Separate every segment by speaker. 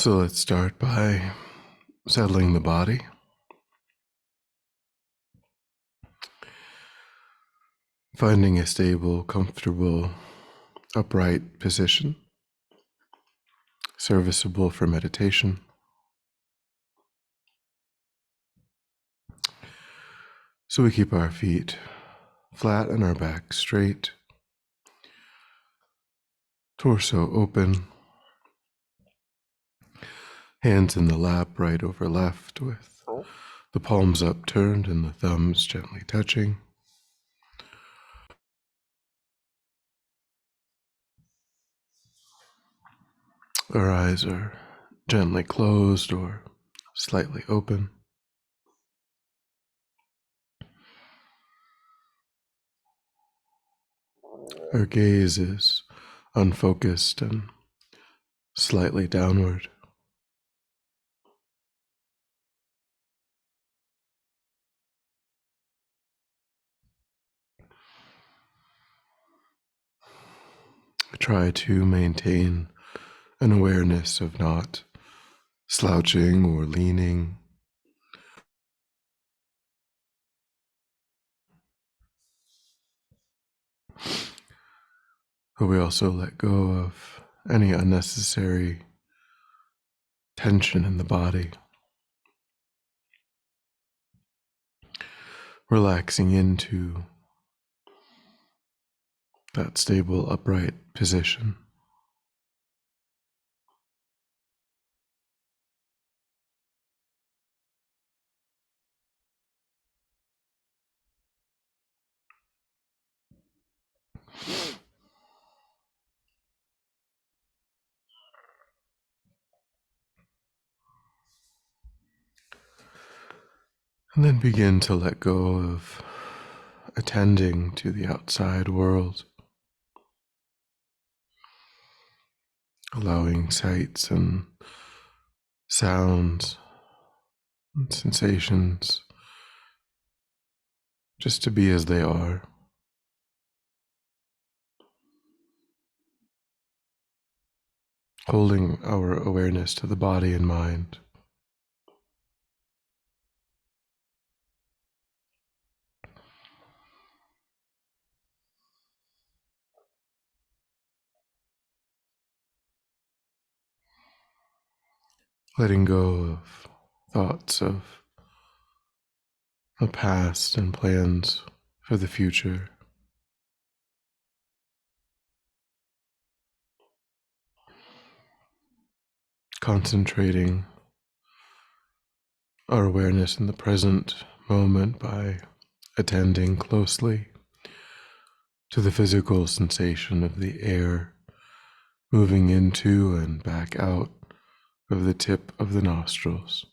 Speaker 1: So let's start by settling the body. Finding a stable, comfortable, upright position, serviceable for meditation. So we keep our feet flat and our back straight, torso open, hands in the lap right over left with the palms upturned and the thumbs gently touching. Our eyes are gently closed or slightly open. Our gaze is unfocused and slightly downward. We try to maintain an awareness of not slouching or leaning. But we also let go of any unnecessary tension in the body, relaxing into that stable, upright position. And then begin to let go of attending to the outside world, allowing sights and sounds and sensations just to be as they are. Holding our awareness to the body and mind. Letting go of thoughts of the past and plans for the future. Concentrating our awareness in the present moment by attending closely to the physical sensation of the air moving into and back out of the tip of the nostrils.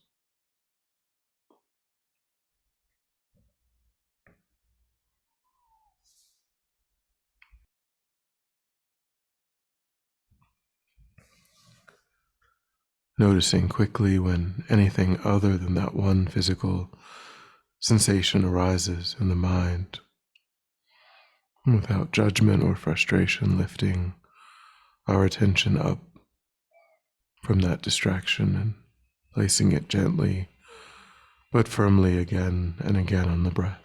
Speaker 1: Noticing quickly when anything other than that one physical sensation arises in the mind, without judgment or frustration, lifting our attention up from that distraction and placing it gently but firmly again and again on the breath.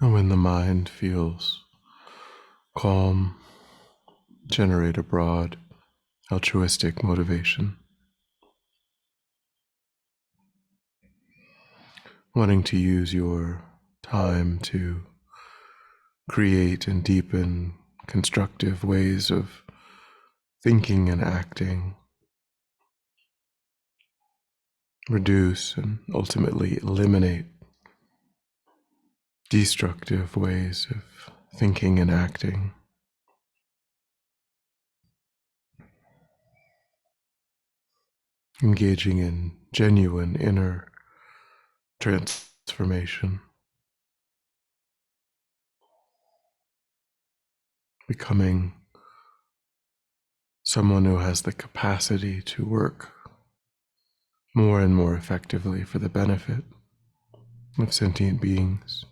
Speaker 1: And when the mind feels calm, generate a broad altruistic motivation, wanting to use your time to create and deepen constructive ways of thinking and acting, reduce and ultimately eliminate destructive ways of thinking and acting, engaging in genuine inner transformation, becoming someone who has the capacity to work more and more effectively for the benefit of sentient beings.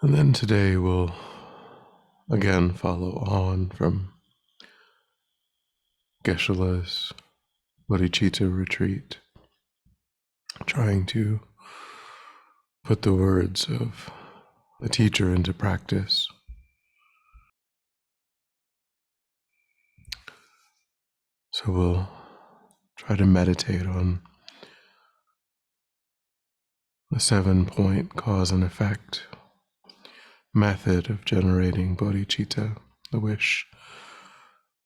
Speaker 1: And then today we'll again follow on from Geshe-la's Bodhichitta retreat, trying to put the words of the teacher into practice. So we'll try to meditate on the 7-point cause and effect method of generating bodhicitta, the wish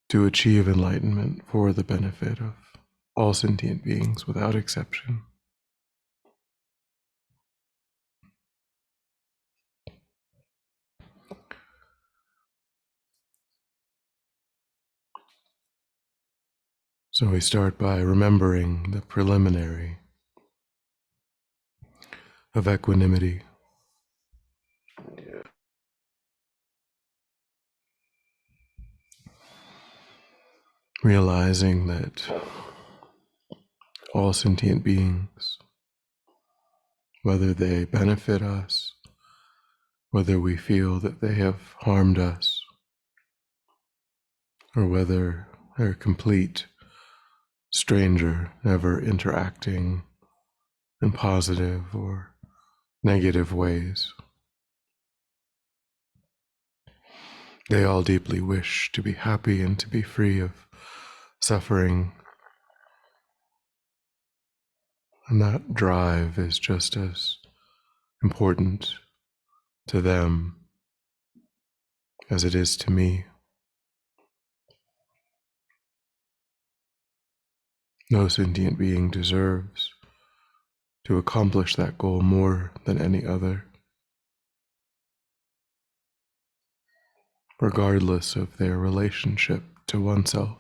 Speaker 1: to achieve enlightenment for the benefit of all sentient beings without exception. So we start by remembering the preliminary of equanimity, realizing that all sentient beings, whether they benefit us, whether we feel that they have harmed us, or whether they're a complete stranger, never interacting in positive or negative ways, they all deeply wish to be happy and to be free of suffering. And that drive is just as important to them as it is to me. No sentient being deserves to accomplish that goal more than any other, regardless of their relationship to oneself.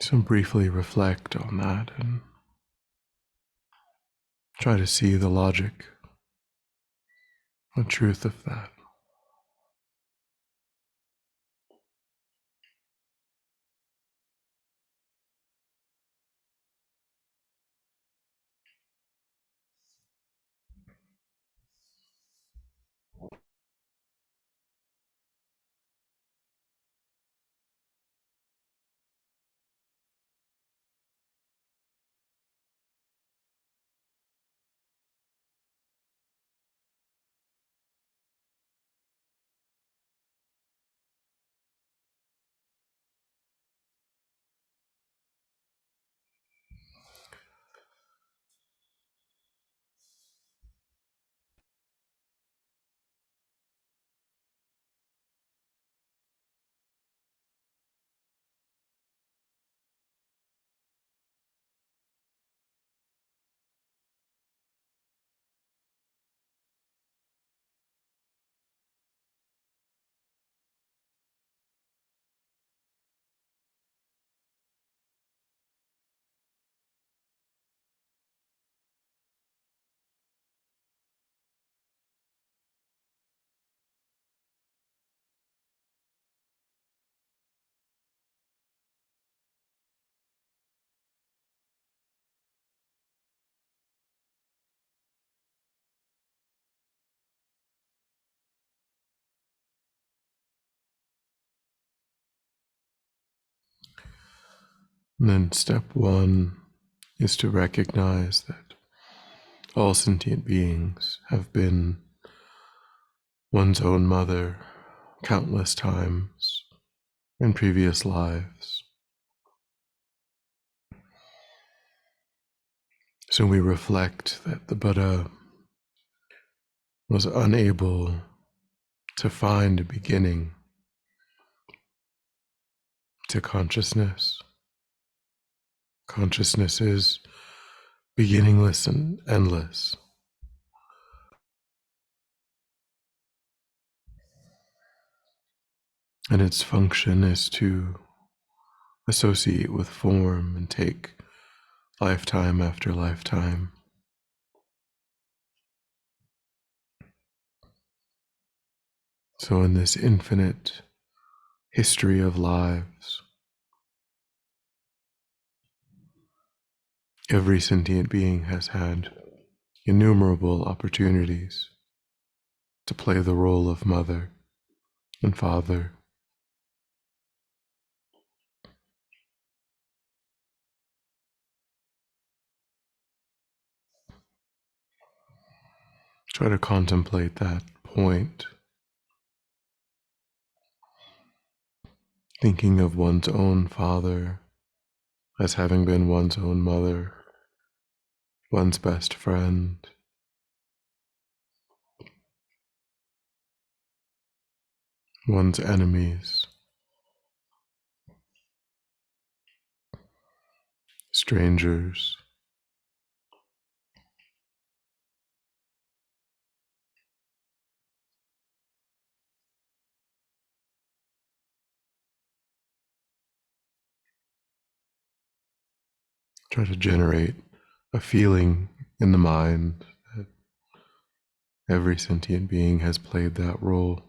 Speaker 1: So briefly reflect on that and try to see the logic, the truth of that. And then step one is to recognize that all sentient beings have been one's own mother countless times in previous lives. So we reflect that the Buddha was unable to find a beginning to consciousness. Consciousness is beginningless and endless. And its function is to associate with form and take lifetime after lifetime. So in this infinite history of lives, every sentient being has had innumerable opportunities to play the role of mother and father. Try to contemplate that point, thinking of one's own father as having been one's own mother, one's best friend, one's enemies, strangers. Try to generate a feeling in the mind that every sentient being has played that role.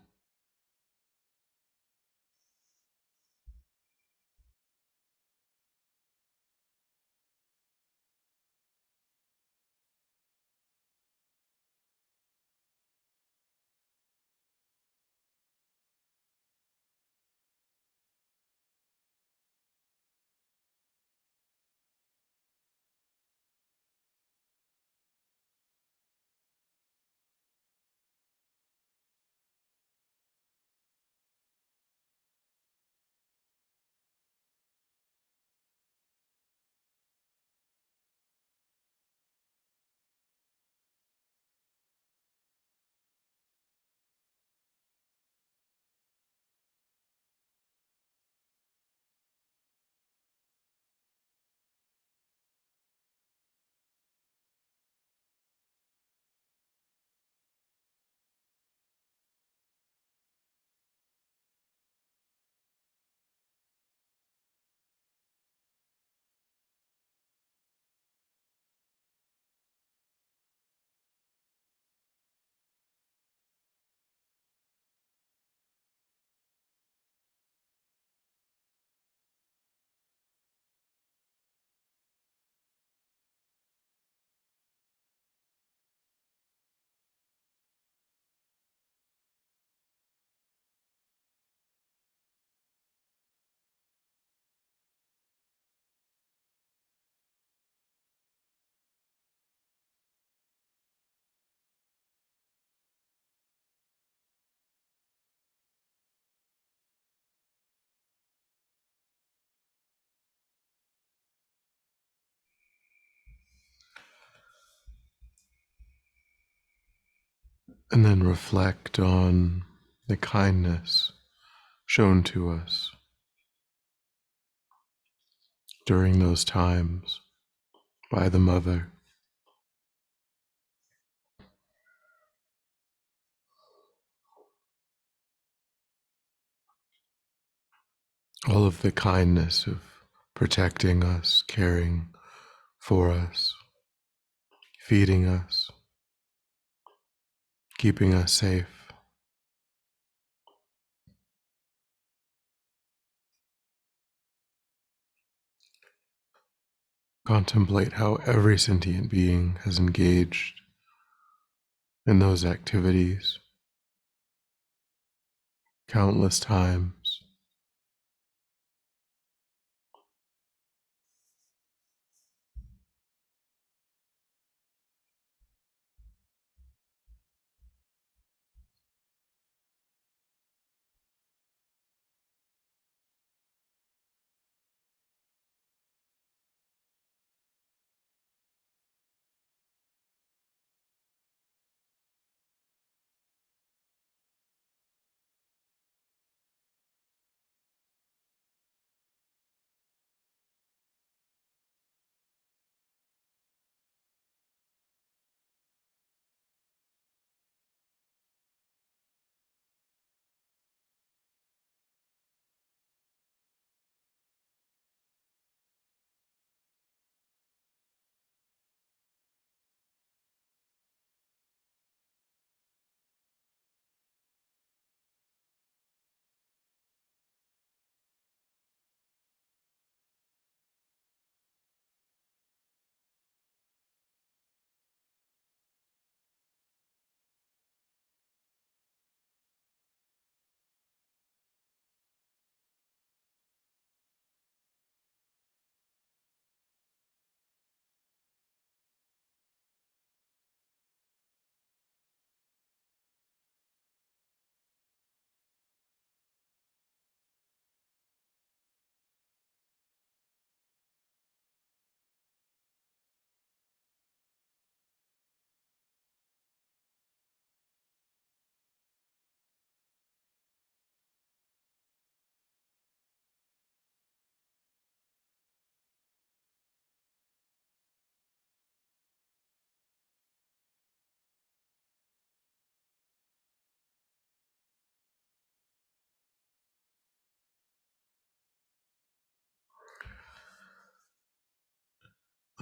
Speaker 1: And then reflect on the kindness shown to us during those times by the mother. All of the kindness of protecting us, caring for us, feeding us, keeping us safe. Contemplate how every sentient being has engaged in those activities countless times.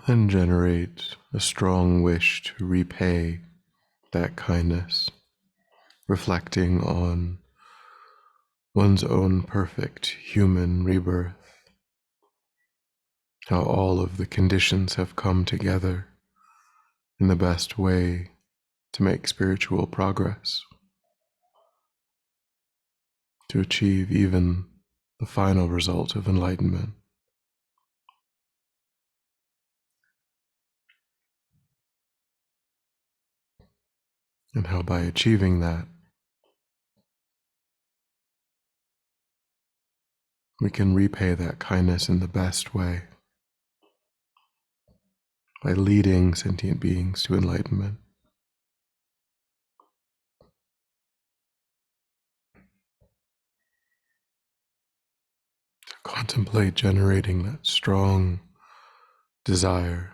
Speaker 1: and generate a strong wish to repay that kindness, reflecting on one's own perfect human rebirth, how all of the conditions have come together in the best way to make spiritual progress, to achieve even the final result of enlightenment. And how by achieving that, we can repay that kindness in the best way by leading sentient beings to enlightenment. To contemplate generating that strong desire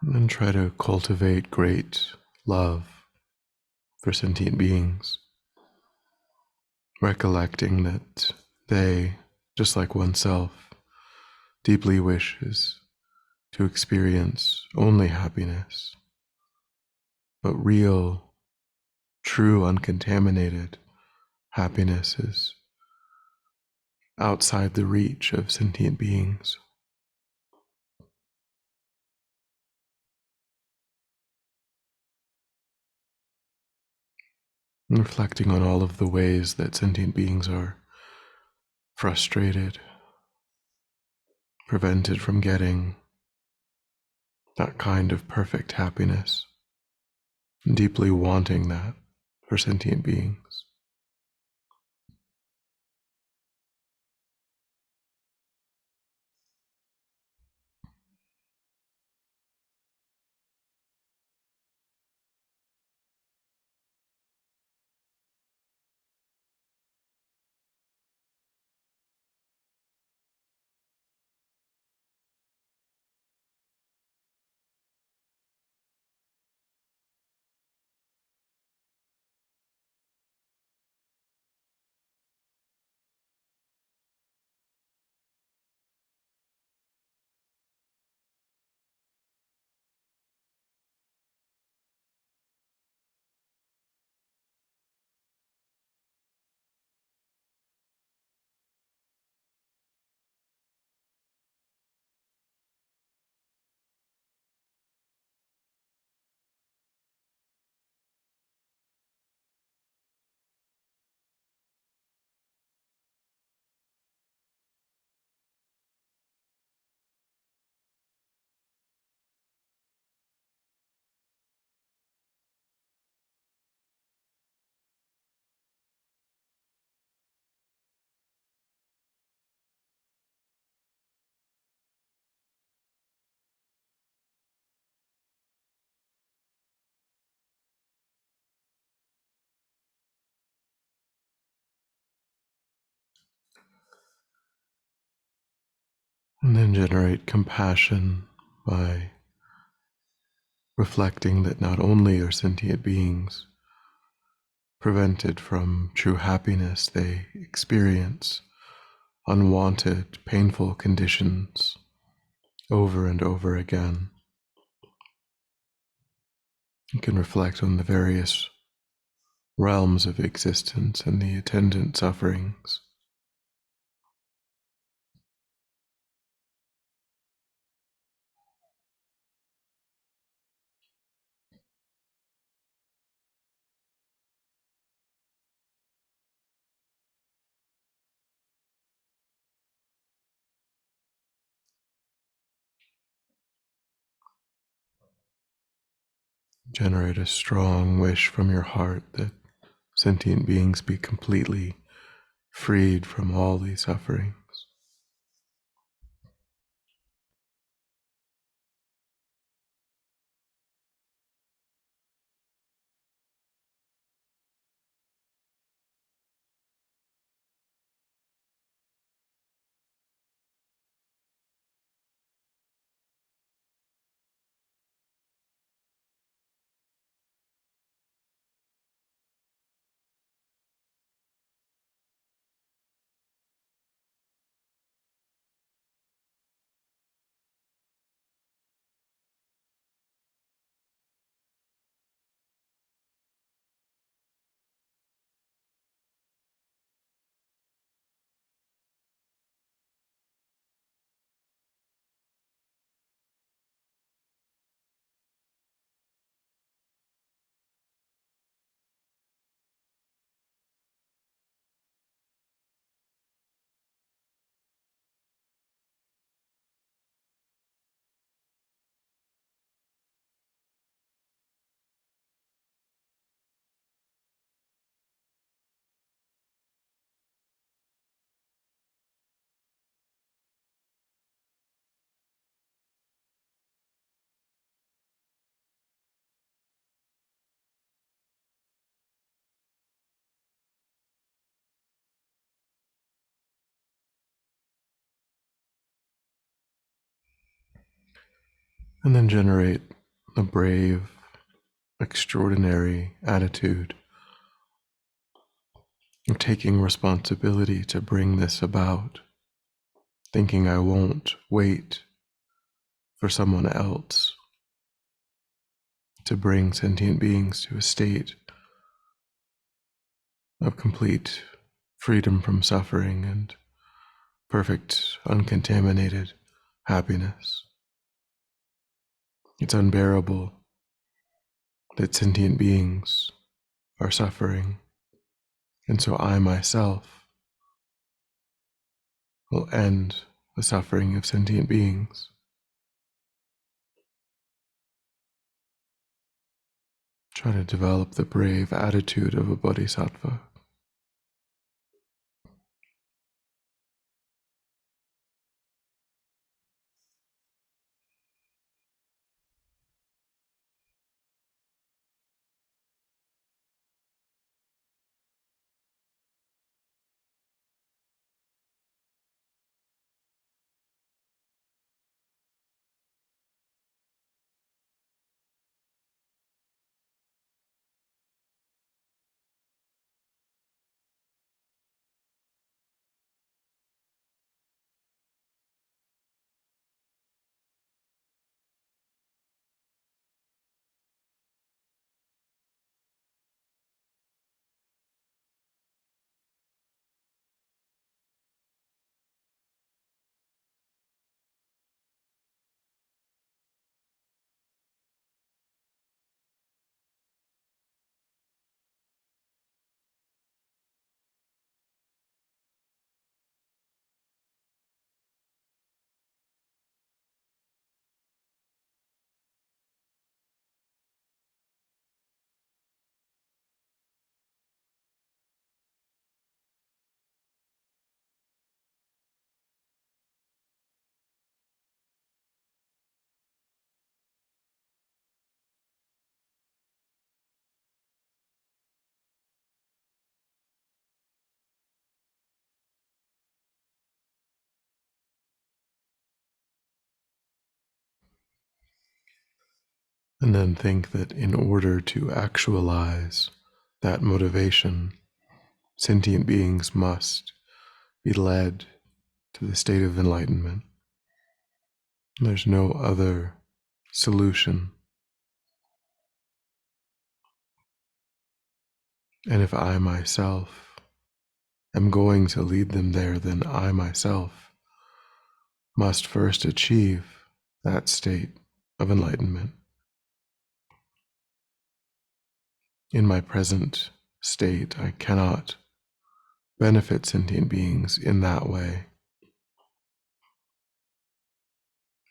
Speaker 1: and try to cultivate great love for sentient beings, recollecting that they, just like oneself, deeply wishes to experience only happiness, but real, true, uncontaminated happiness is outside the reach of sentient beings. Reflecting on all of the ways that sentient beings are frustrated, prevented from getting that kind of perfect happiness, deeply wanting that for sentient beings. And then generate compassion by reflecting that not only are sentient beings prevented from true happiness, they experience unwanted, painful conditions over and over again. You can reflect on the various realms of existence and the attendant sufferings. Generate a strong wish from your heart that sentient beings be completely freed from all these sufferings. And then generate a brave, extraordinary attitude of taking responsibility to bring this about, thinking I won't wait for someone else to bring sentient beings to a state of complete freedom from suffering and perfect, uncontaminated happiness. It's unbearable that sentient beings are suffering, and so I myself will end the suffering of sentient beings. Try to develop the brave attitude of a bodhisattva. And then think that in order to actualize that motivation, sentient beings must be led to the state of enlightenment. There's no other solution. And if I myself am going to lead them there, then I myself must first achieve that state of enlightenment. In my present state, I cannot benefit sentient beings in that way.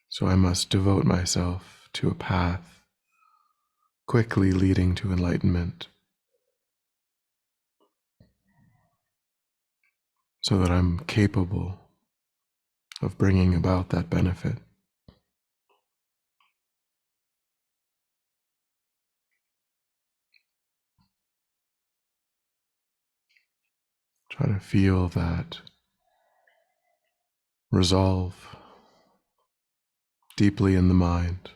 Speaker 1: So I must devote myself to a path quickly leading to enlightenment, so that I'm capable of bringing about that benefit. Try to feel that resolve deeply in the mind.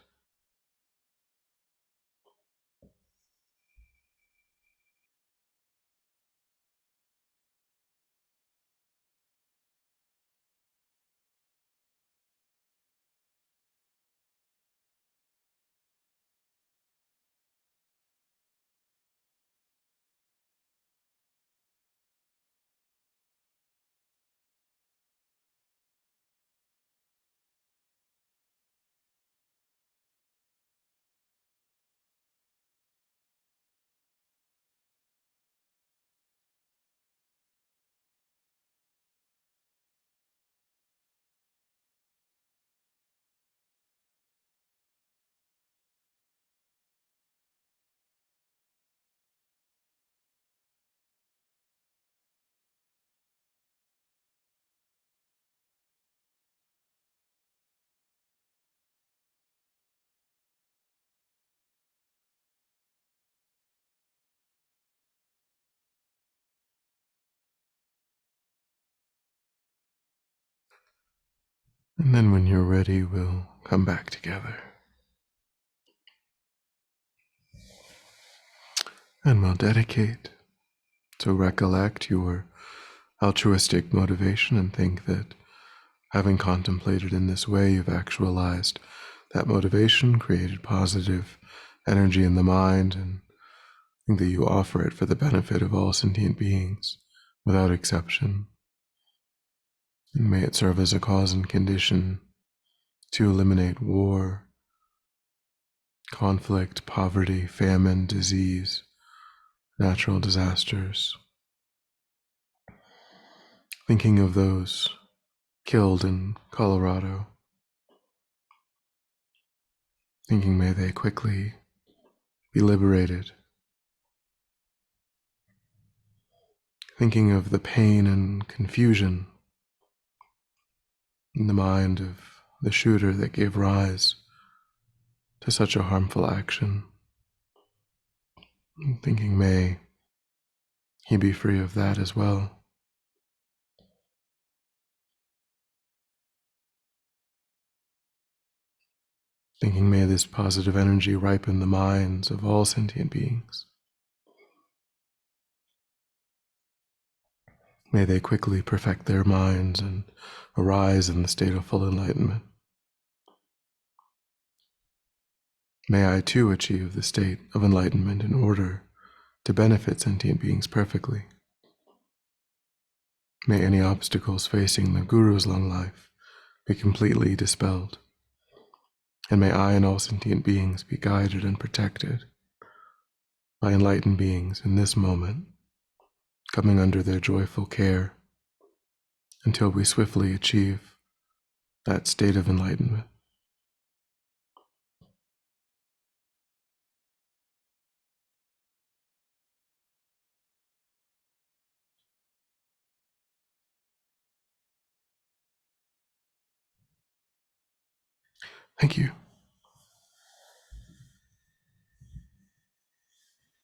Speaker 1: And then when you're ready, we'll come back together. And we'll dedicate to recollect your altruistic motivation and think that having contemplated in this way, you've actualized that motivation, created positive energy in the mind, and think that you offer it for the benefit of all sentient beings without exception. And may it serve as a cause and condition to eliminate war, conflict, poverty, famine, disease, natural disasters. Thinking of those killed in Colorado, thinking may they quickly be liberated. Thinking of the pain and confusion in the mind of the shooter that gave rise to such a harmful action. And thinking may he be free of that as well. Thinking may this positive energy ripen the minds of all sentient beings. May they quickly perfect their minds and arise in the state of full enlightenment. May I too achieve the state of enlightenment in order to benefit sentient beings perfectly. May any obstacles facing the Guru's long life be completely dispelled. And may I and all sentient beings be guided and protected by enlightened beings in this moment, coming under their joyful care until we swiftly achieve that state of enlightenment. Thank you.